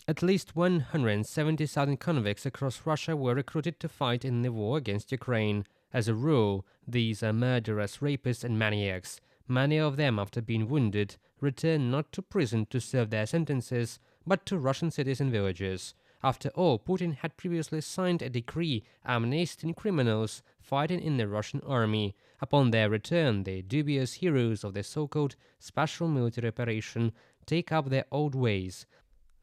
At least 170,000 convicts across Russia were recruited to fight in the war against Ukraine. As a rule, these are murderers, rapists, and maniacs. Many of them, after being wounded, return not to prison to serve their sentences, but to Russian cities and villages. After all, Putin had previously signed a decree amnestying criminals fighting in the Russian army. Upon their return, the dubious heroes of the so-called special military operation take up their old ways.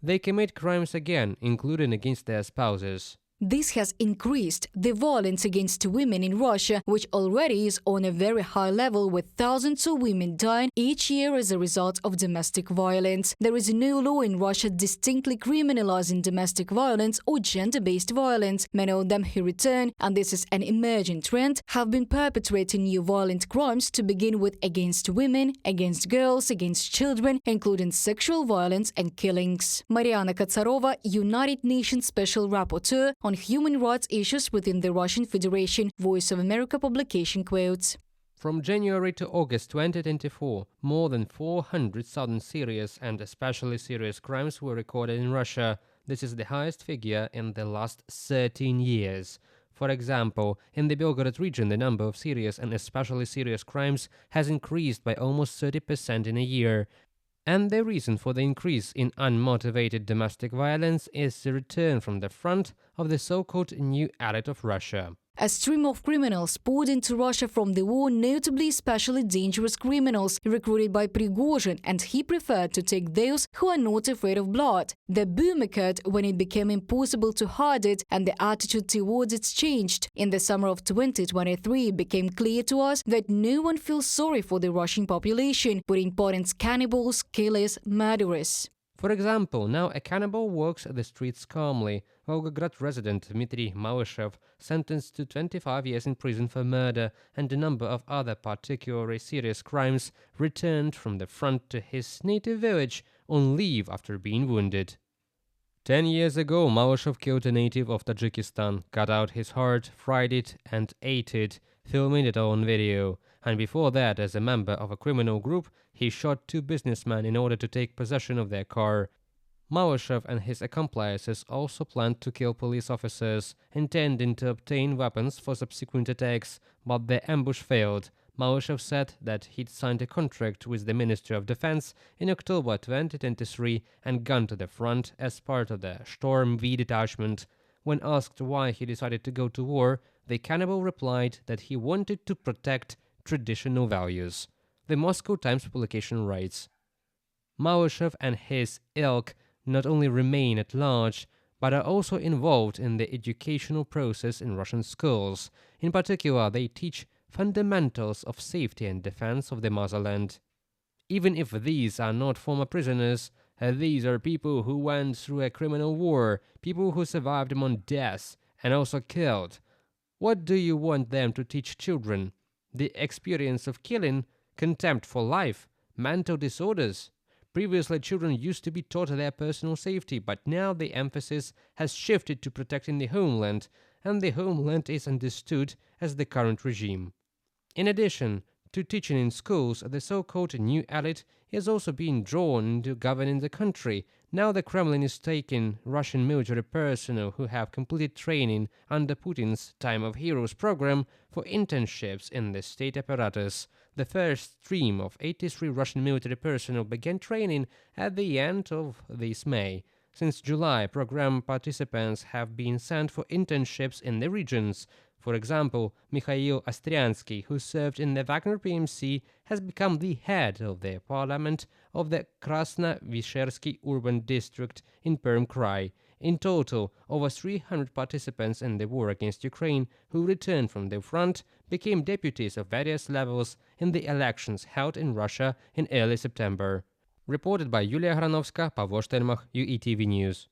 They commit crimes again, including against their spouses. This has increased the violence against women in Russia, which already is on a very high level, with thousands of women dying each year as a result of domestic violence. There is no law in Russia distinctly criminalizing domestic violence or gender-based violence. Many of them who return, and this is an emerging trend, have been perpetrating new violent crimes to begin with against women, against girls, against children, including sexual violence and killings. Mariana Katsarova, United Nations Special Rapporteur on human rights issues within the Russian Federation, Voice of America publication quotes. From January to August 2024, more than 400,000 serious and especially serious crimes were recorded in Russia. This is the highest figure in the last 13 years. For example, in the Belgorod region, the number of serious and especially serious crimes has increased by almost 30% in a year. And the reason for the increase in unmotivated domestic violence is the return from the front of the so-called new elite of Russia. A stream of criminals poured into Russia from the war, notably especially dangerous criminals recruited by Prigozhin, and he preferred to take those who are not afraid of blood. The boom occurred when it became impossible to hide it, and the attitude towards it changed. In the summer of 2023, it became clear to us that no one feels sorry for the Russian population, putting Putin's cannibals, killers, murderers. For example, now a cannibal walks the streets calmly. Volgograd resident Dmitry Malyshev, sentenced to 25 years in prison for murder and a number of other particularly serious crimes, returned from the front to his native village on leave after being wounded. 10 years ago, Malyshev killed a native of Tajikistan, cut out his heart, fried it, and ate it, filming it all on video. And before that, as a member of a criminal group, he shot 2 businessmen in order to take possession of their car. Malyshev and his accomplices also planned to kill police officers, intending to obtain weapons for subsequent attacks, but the ambush failed. Malyshev said that he'd signed a contract with the Ministry of Defense in October 2023 and gone to the front as part of the Storm V detachment. When asked why he decided to go to war, the cannibal replied that he wanted to protect traditional values. The Moscow Times publication writes, Malyshev and his ilk not only remain at large, but are also involved in the educational process in Russian schools. In particular, they teach fundamentals of safety and defense of the motherland. Even if these are not former prisoners, these are people who went through a criminal war, people who survived among deaths and also killed. What do you want them to teach children? The experience of killing, contempt for life, mental disorders. Previously, children used to be taught their personal safety, but now the emphasis has shifted to protecting the homeland, and the homeland is understood as the current regime. In addition to teaching in schools, the so-called new elite is also being drawn into governing the country. Now the Kremlin is taking Russian military personnel who have completed training under Putin's Time of Heroes program for internships in the state apparatus. The first stream of 83 Russian military personnel began training at the end of this May. Since July, program participants have been sent for internships in the regions. For example, Mikhail Ostriansky, who served in the Wagner PMC, has become the head of the parliament of the Krasno-Vishersky urban district in Perm Krai. In total, over 300 participants in the war against Ukraine who returned from the front became deputies of various levels in the elections held in Russia in early September. Reported by Yulia Granovska, Pavlo Shtermach, UATV News.